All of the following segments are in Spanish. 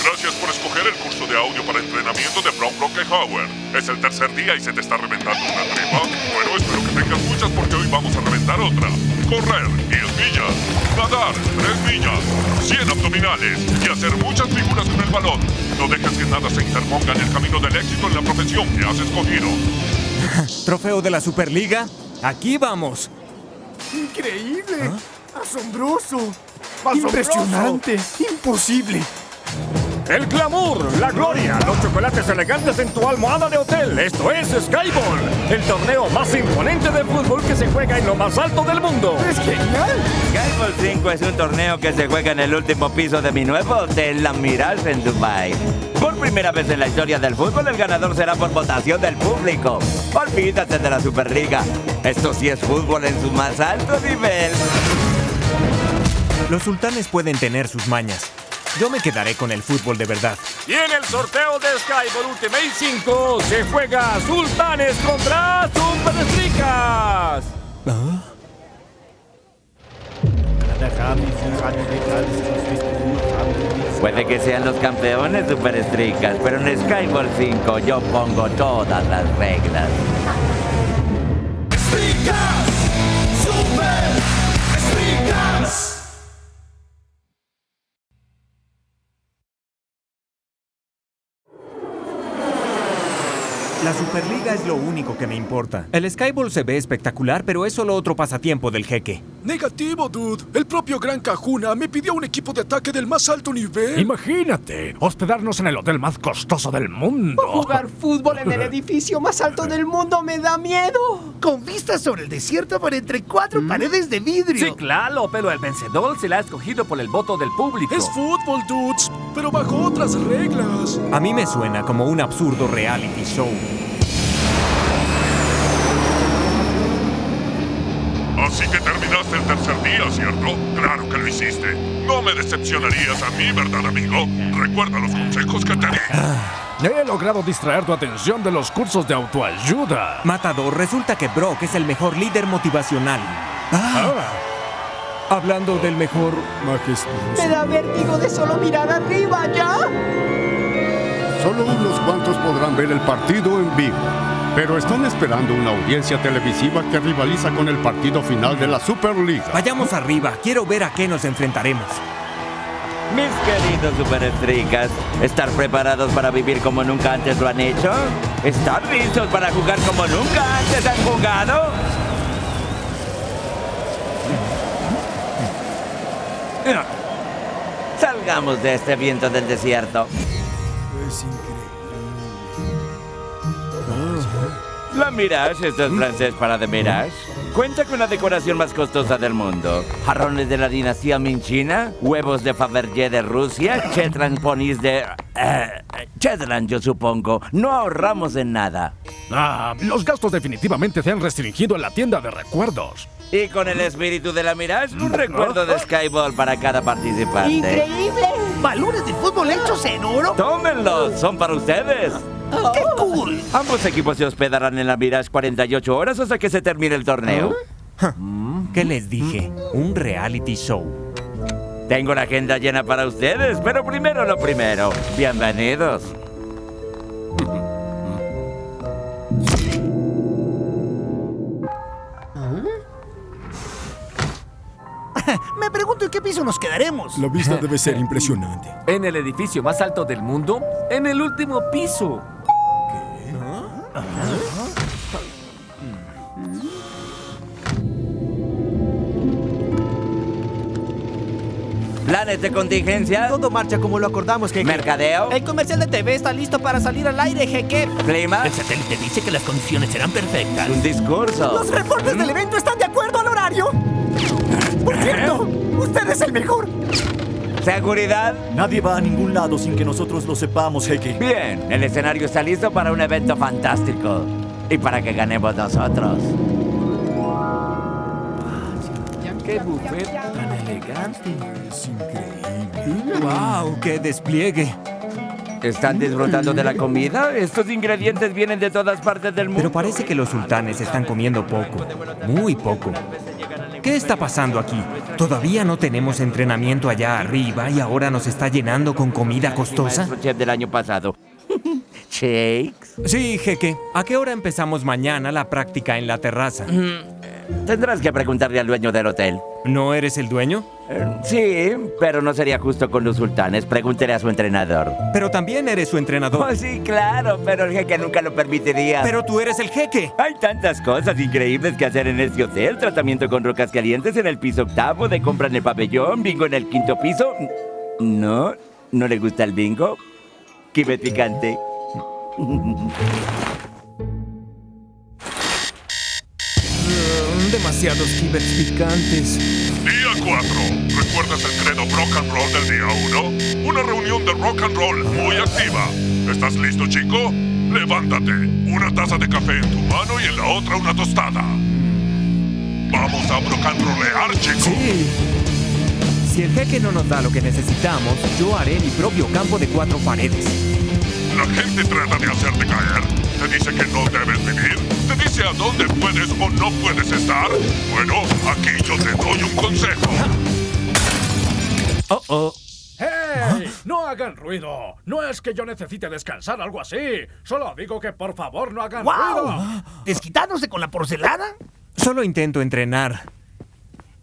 Gracias por escoger el curso de audio para entrenamiento de Brown Howard. Es el tercer día y se te está reventando una tripa. Bueno, espero que tengas muchas porque hoy vamos a reventar otra. Correr 10 millas, nadar 3 millas, 100 abdominales y hacer muchas figuras con el balón. No dejes que nada se interponga en el camino del éxito en la profesión que has escogido. ¿Trofeo de la Superliga? Aquí vamos. ¡Increíble! ¡Asombroso! ¡Impresionante! ¡Imposible! El glamour, la gloria, los chocolates elegantes en tu almohada de hotel. Esto es Skyball, el torneo más imponente de fútbol que se juega en lo más alto del mundo. ¡Es genial! Skyball 5 es un torneo que se juega en el último piso de mi nuevo hotel, La Mirage, en Dubai. Por primera vez en la historia del fútbol, el ganador será por votación del público. Olvídate de la Superliga. Esto sí es fútbol en su más alto nivel. Los sultanes pueden tener sus mañas. Yo me quedaré con el fútbol de verdad. Y en el sorteo de Skyball Ultimate 5 se juega Sultanes contra Superestricas. Puede que sean los campeones Superestricas, pero en Skyball 5 yo pongo todas las reglas. ¡Estricas! ¡Super-Estricas! La Superliga es lo único que me importa. El Skyball se ve espectacular, pero es solo otro pasatiempo del jeque. Negativo, dude. El propio Gran Kahuna me pidió un equipo de ataque del más alto nivel. Imagínate, hospedarnos en el hotel más costoso del mundo. Jugar fútbol en el edificio más alto del mundo me da miedo. Con vistas sobre el desierto por entre 4 paredes de vidrio. Sí, claro, pero el vencedor se la ha escogido por el voto del público. Es fútbol, dudes, pero bajo otras reglas. A mí me suena como un absurdo reality show. Así que terminaste el tercer día, ¿cierto? Claro que lo hiciste. No me decepcionarías a mí, ¿verdad, amigo? Recuerda los consejos que te di. He logrado distraer tu atención de los cursos de autoayuda. Matador, resulta que Brock es el mejor líder motivacional. Hablando del mejor majestuoso. Me da vértigo de solo mirar arriba, ¿ya? Solo unos cuantos podrán ver el partido en vivo, pero están esperando una audiencia televisiva que rivaliza con el partido final de la Superliga. Vayamos arriba, quiero ver a qué nos enfrentaremos. Mis queridos Superestricas, ¿estar preparados para vivir como nunca antes lo han hecho? ¿Estar listos para jugar como nunca antes han jugado? Salgamos de este viento del desierto. Es increíble. La Mirage, esto es francés para The Mirage. Cuenta con la decoración más costosa del mundo. Jarrones de la dinastía Ming China, huevos de Fabergé de Rusia, Shetland ponies de... Shetland, yo supongo. No ahorramos en nada. Los gastos definitivamente se han restringido en la tienda de recuerdos. Y con el espíritu de la Mirage, un recuerdo de Skyball para cada participante. ¡Increíble! ¿Balones de fútbol hechos en oro? ¡Tómenlos! ¡Son para ustedes! ¡Qué cool! Ambos equipos se hospedarán en la Mirage 48 horas hasta que se termine el torneo. ¿Qué les dije? Un reality show. Tengo la agenda llena para ustedes, pero primero lo primero. Bienvenidos. Me pregunto en qué piso nos quedaremos. La vista debe ser impresionante. En el edificio más alto del mundo, en el último piso. ¿Planes de contingencia? Todo marcha como lo acordamos, jeque. ¿Mercadeo? El comercial de TV está listo para salir al aire, jeque. ¿Clima? El satélite dice que las condiciones serán perfectas. Un discurso. Los reportes del evento están de acuerdo al horario. Por cierto, usted es el mejor. ¿Seguridad? Nadie va a ningún lado sin que nosotros lo sepamos, jeque. Bien, el escenario está listo para un evento fantástico. Y para que ganemos nosotros. ¡Qué buffet tan elegante! Es increíble. ¡Wow! ¡Qué despliegue! ¿Están disfrutando de la comida? Estos ingredientes vienen de todas partes del mundo. Pero parece que los sultanes están comiendo poco. Muy poco. ¿Qué está pasando aquí? ¿Todavía no tenemos entrenamiento allá arriba y ahora nos está llenando con comida costosa? Maestro chef del año pasado. ¿Shakes? Sí, jeque. ¿A qué hora empezamos mañana la práctica en la terraza? Tendrás que preguntarle al dueño del hotel. ¿No eres el dueño? Sí, pero no sería justo con los sultanes. Pregúntele a su entrenador. Pero también eres su entrenador. Oh, sí, claro, pero el jeque nunca lo permitiría. Pero tú eres el jeque. Hay tantas cosas increíbles que hacer en este hotel. Tratamiento con rocas calientes en el piso 8, de compra en el pabellón, bingo en el 5º piso. ¿No? ¿No le gusta el bingo? Kibe picante. Demasiados kibets picantes. Día 4. ¿Recuerdas el credo rock and roll del día 1? Una reunión de rock and roll muy activa. ¿Estás listo, chico? Levántate. Una taza de café en tu mano y en la otra una tostada. Vamos a rock and rollear, chico. Sí. Si el jeque no nos da lo que necesitamos, yo haré mi propio campo de 4 paredes. La gente trata de hacerte caer. Te dice que no debes vivir. Te dice a dónde puedes o no puedes estar. Bueno, aquí yo te doy un consejo. ¡Hey! ¡No hagan ruido! No es que yo necesite descansar, algo así. Solo digo que por favor no hagan ruido. ¿Desquitándose con la porcelana? Solo intento entrenar.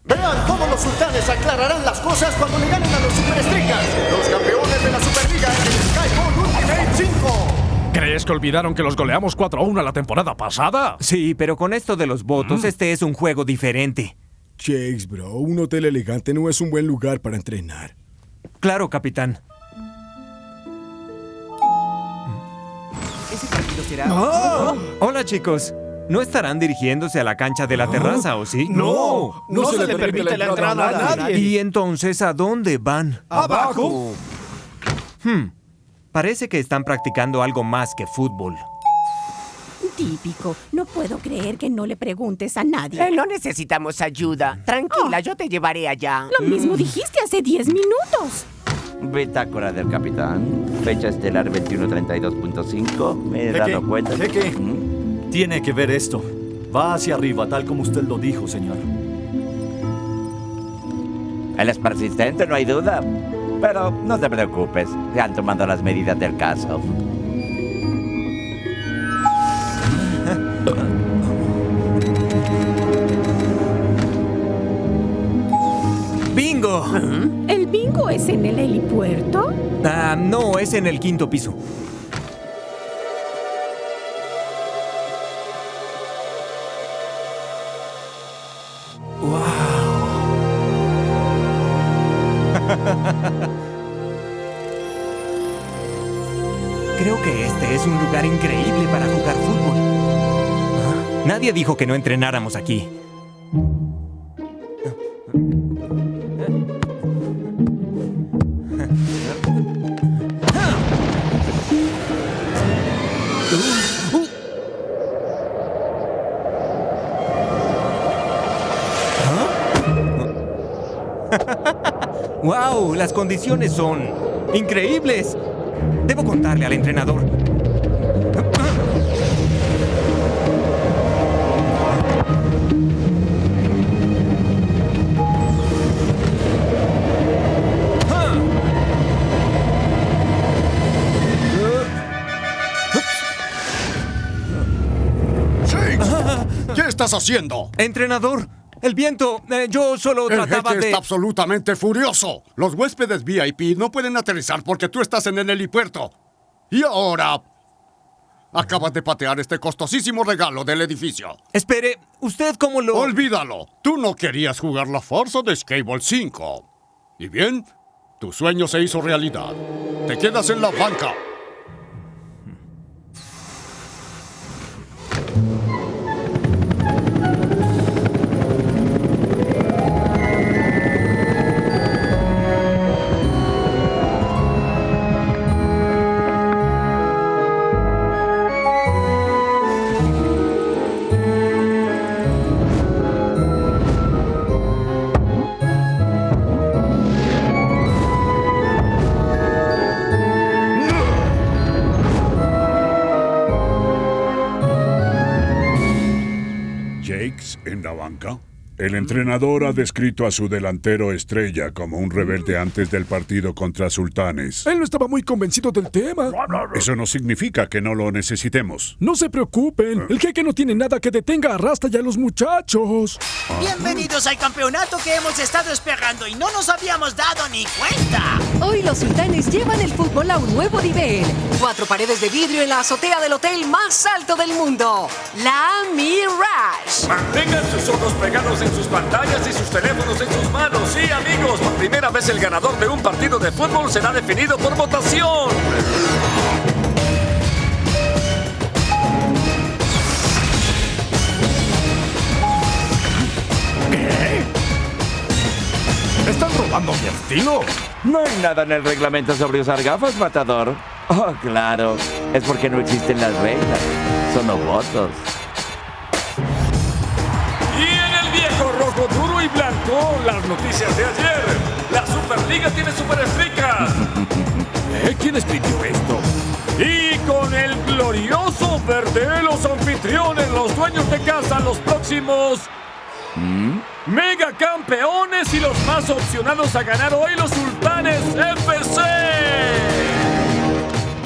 Vean cómo los sultanes aclararán las cosas cuando le ganen a los superestricas, los campeones de la Superliga en el Skyball Ultimate 5. ¿Crees que olvidaron que los goleamos 4-1 la temporada pasada? Sí, pero con esto de los votos, este es un juego diferente. Shakes, bro, un hotel elegante no es un buen lugar para entrenar. Claro, capitán. Ese partido será... Hola, chicos. ¿No estarán dirigiéndose a la cancha de la terraza, o sí? No se le permite la entrada a nadie. ¿Y entonces a dónde van? ¡Abajo! Parece que están practicando algo más que fútbol. Típico. No puedo creer que no le preguntes a nadie. No necesitamos ayuda. Tranquila, yo te llevaré allá. Lo mismo dijiste hace 10 minutos. Bitácora del capitán. Fecha estelar 2132.5. Me he dado cuenta. Jeque, tiene que ver esto. Va hacia arriba, tal como usted lo dijo, señor. Él es persistente, no hay duda. Pero no te preocupes. Se han tomado las medidas del caso. ¡Bingo! ¿El bingo es en el helipuerto? No, es en el 5º piso. Creo que este es un lugar increíble para jugar fútbol. Nadie dijo que no entrenáramos aquí. ¡Wow! Las condiciones son increíbles. Debo contarle al entrenador. ¡Shakes! ¿Qué estás haciendo? Entrenador, el viento. Yo solo trataba El jeque está absolutamente furioso. Los huéspedes VIP no pueden aterrizar porque tú estás en el helipuerto. Y ahora acabas de patear este costosísimo regalo del edificio. Espere, ¿usted cómo lo...? Olvídalo. Tú no querías jugar la farsa de Skyball 5. Y bien, tu sueño se hizo realidad. Te quedas en la banca. Shakes en la banca. El entrenador ha descrito a su delantero estrella como un rebelde antes del partido contra Sultanes. Él no estaba muy convencido del tema. Eso no significa que no lo necesitemos. No se preocupen. El jeque no tiene nada que detenga a Rasta y a los muchachos. Bienvenidos al campeonato que hemos estado esperando y no nos habíamos dado ni cuenta. Hoy los sultanes llevan el fútbol a un nuevo nivel. 4 paredes de vidrio en la azotea del hotel más alto del mundo, la Mirage. Mantengan sus ojos pegados en sus pantallas y sus teléfonos en sus manos. Sí, amigos, por primera vez el ganador de un partido de fútbol será definido por votación. ¿Qué? ¿Están robando mi estilo? No hay nada en el reglamento sobre usar gafas, matador. Oh, claro. Es porque no existen las reglas. Solo votos. Y en el viejo rojo duro y blanco, las noticias de ayer. La Superliga tiene superestricas. ¿Quién escribió esto? Y con el glorioso verde, los anfitriones, los dueños de casa, los próximos mega campeones y los más opcionados a ganar hoy, los Sultanes FC.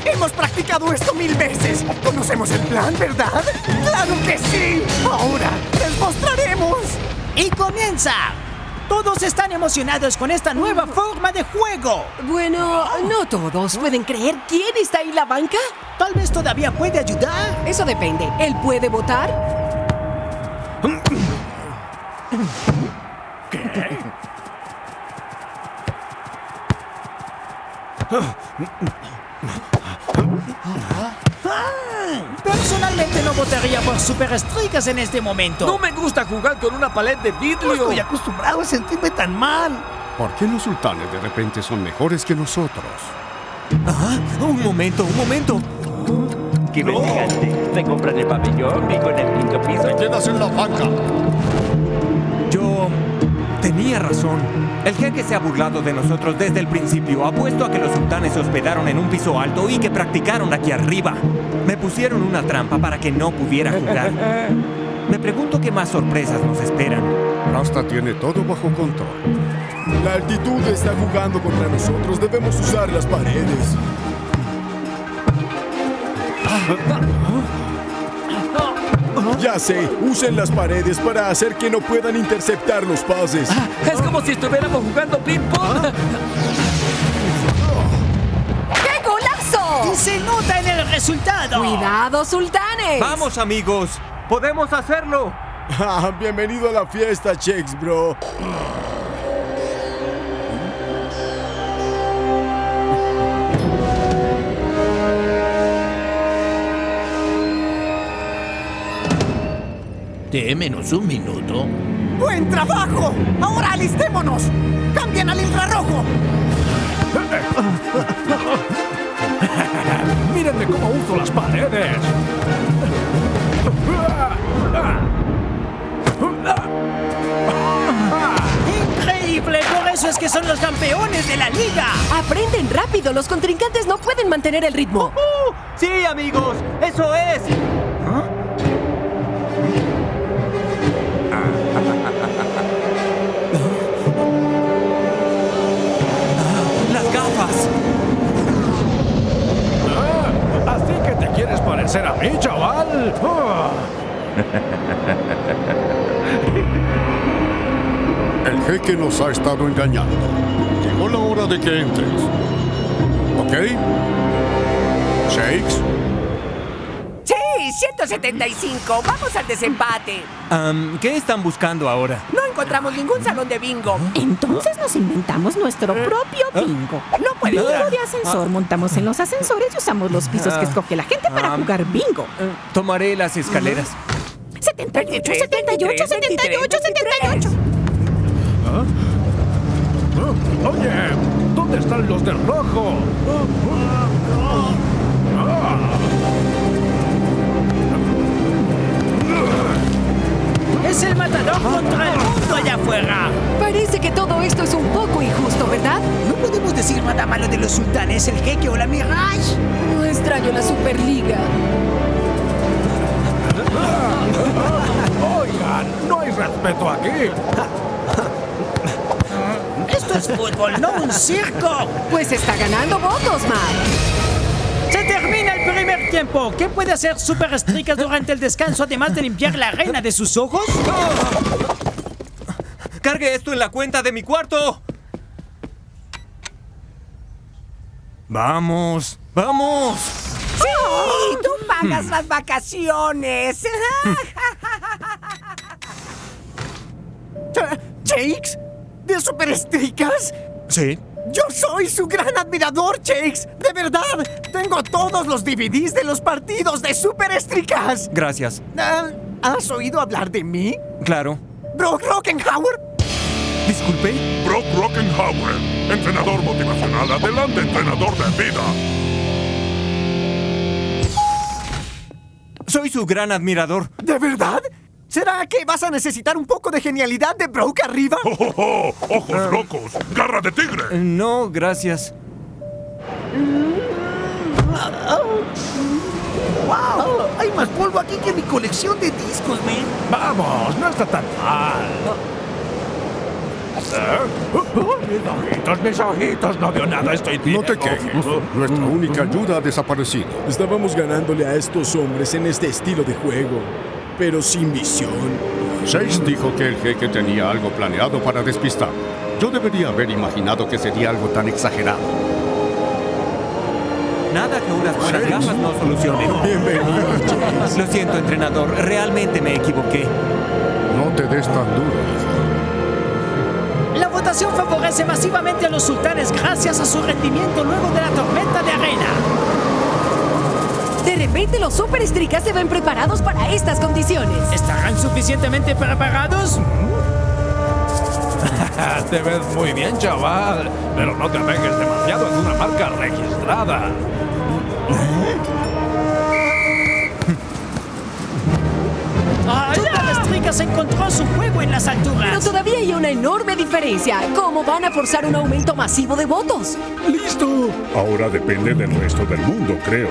Hemos practicado esto 1000 veces. Conocemos el plan, ¿verdad? ¡Claro que sí! Ahora les mostraremos. Y comienza. Todos están emocionados con esta nueva forma de juego. Bueno, no todos. ¿Pueden creer quién está en la banca? Tal vez todavía puede ayudar. Eso depende. ¿Él puede votar? ¿Qué? Personalmente no votaría por superestricas en este momento. No me gusta jugar con una palet de vidrio. No estoy acostumbrado a sentirme tan mal. ¿Por qué los sultanes de repente son mejores que nosotros? Un momento. ¡Qué gigante! ¿Te compran el pabellón? ¿Vivo en el quinto piso? ¡Te quedas en la banca! Yo tenía razón. El jeque se ha burlado de nosotros desde el principio. Apuesto a que los sultanes se hospedaron en un piso alto y que practicaron aquí arriba. Me pusieron una trampa para que no pudiera jugar. Me pregunto qué más sorpresas nos esperan. Rasta tiene todo bajo control. La altitud está jugando contra nosotros. Debemos usar las paredes. Ya sé, usen las paredes para hacer que no puedan interceptar los pases. Es como si estuviéramos jugando ping-pong. ¡Qué golazo! Y se nota en el resultado. ¡Cuidado, sultanes! ¡Vamos, amigos! ¡Podemos hacerlo! Bienvenido a la fiesta, Chex, bro. Menos un minuto. ¡Buen trabajo! ¡Ahora alistémonos! ¡Cambien al infrarrojo! ¡Mírenme cómo uso las paredes! ¡Increíble! Por eso es que son los campeones de la liga. Aprenden rápido. Los contrincantes no pueden mantener el ritmo. ¡Sí, amigos! ¡Eso es! ¡Las gafas! ¿Así que te quieres parecer a mí, chaval? El jeque nos ha estado engañando. Llegó la hora de que entres. ¿Ok? ¿Shakes? Sí, 175. Vamos al desempate. ¿Qué están buscando ahora? No encontramos ningún salón de bingo. Entonces nos inventamos nuestro propio bingo. No puede Bingo ser. de ascensor. Montamos en los ascensores y usamos los pisos que escoge la gente para jugar bingo. Tomaré las escaleras. 78, 78, 78, 78. Oye, ¿dónde están los del rojo? Es el matador contra el mundo allá afuera. Parece que todo esto es un poco injusto, ¿verdad? No podemos decir nada malo de los sultanes, el jeque o la Mirage. No extraño la Superliga. Oigan, no hay respeto aquí. Esto es fútbol, no un circo. Pues está ganando votos, Mac. Se termina el primer tiempo. ¿Qué puede hacer Superestricas durante el descanso además de limpiar la arena de sus ojos? ¡Cargue esto en la cuenta de mi cuarto! ¡Vamos! ¡Vamos! ¡Sí! ¡Tú pagas las vacaciones! ¿Jakes? ¿De Superestricas? Sí. Yo soy su gran admirador, Jakes. De verdad. Tengo todos los DVDs de los partidos de Superestricas. Gracias. ¿Has oído hablar de mí? Claro. ¿Brock Rockenhauer? Disculpe. Brock Rockenhauer, entrenador motivacional. Adelante, entrenador de vida. Soy su gran admirador. ¿De verdad? ¿Será que vas a necesitar un poco de genialidad de Brock arriba? ¡Oh! ¡Ojos locos! ¡Garra de tigre! No, gracias. ¡Wow! Hay más polvo aquí que en mi colección de discos, man. Vamos, no está tan mal. Mis ojitos, no veo nada, estoy No te quejes. Nuestra única ayuda ha desaparecido. Estábamos ganándole a estos hombres en este estilo de juego, pero sin visión. Chase dijo que el jeque tenía algo planeado para despistar. Yo debería haber imaginado que sería algo tan exagerado. Nada que unas buenas gafas no solucionen. Bienvenido, Chase. Lo siento, entrenador. Realmente me equivoqué. No te des tan duro, hijo. La votación favorece masivamente a los sultanes gracias a su rendimiento luego de la tormenta de arena. De repente los Superestricas se ven preparados para estas condiciones. ¿Estarán suficientemente preparados? Te ves muy bien, chaval. Pero no te apegues demasiado, es una marca registrada. Superestricas encontró su juego en las alturas. Pero todavía hay una enorme diferencia. ¿Cómo van a forzar un aumento masivo de votos? ¡Listo! Ahora depende del resto del mundo, creo.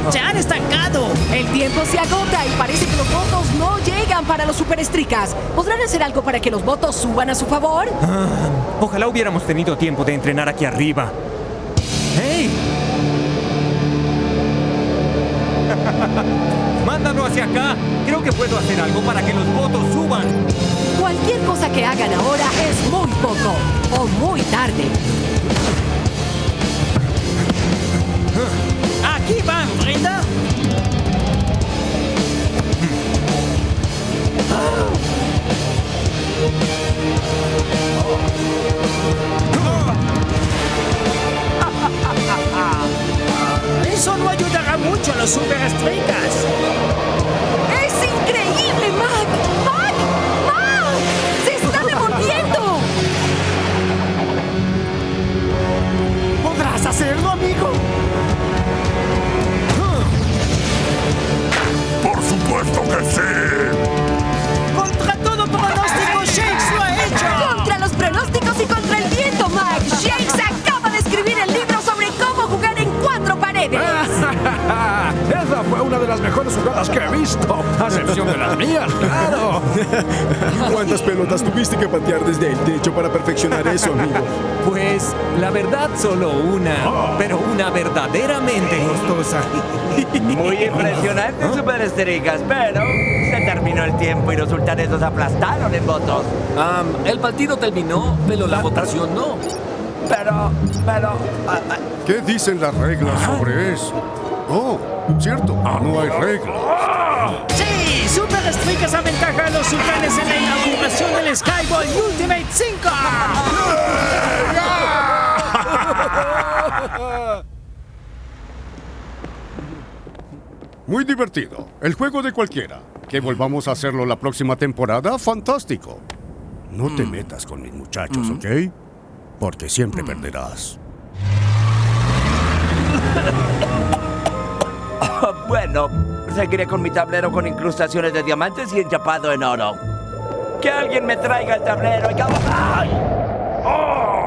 ¡Se han estancado! El tiempo se agota y parece que los votos no llegan para los Superestricas. ¿Podrán hacer algo para que los votos suban a su favor? Ojalá hubiéramos tenido tiempo de entrenar aquí arriba. ¡Hey! ¡Mándalo hacia acá! Creo que puedo hacer algo para que los votos suban. Cualquier cosa que hagan ahora es muy poco o muy tarde. ¡Aquí van, Brenda! Eso no ayudará mucho a los Superestricas. ¡Es increíble, Mac! ¡Mac! ¡Mac! ¡Se está devolviendo! ¿Podrás hacerlo, amigo? ¡Por supuesto que sí! ¡Contra todo pronóstico, Shakes lo ha hecho! ¡Contra los pronósticos y contra el viento, Mac! Shakes acaba de escribir el libro sobre cómo jugar en 4 paredes. Esa fue una de las mejores jugadas que he visto. A excepción de las mías, claro. ¿Cuántas pelotas tuviste que patear desde el techo para perfeccionar eso, amigo? Pues, la verdad, solo una. Pero una verdaderamente gustosa. Muy impresionante, Superestricas, pero se terminó el tiempo y los sultanes nos aplastaron en votos. El partido terminó, pero la votación no. Pero... ¿Qué dicen las reglas sobre eso? Oh, cierto, no hay reglas. ¡Sí! Superestricas aventaja a los sultanes en la inauguración del Skyball Ultimate 5. Muy divertido. El juego de cualquiera. Que volvamos a hacerlo la próxima temporada, fantástico. No te metas con mis muchachos, ¿ok? Porque siempre perderás. Bueno, seguiré con mi tablero con incrustaciones de diamantes y enchapado en oro. ¡Que alguien me traiga el tablero! ¡Ay! ¡Oh!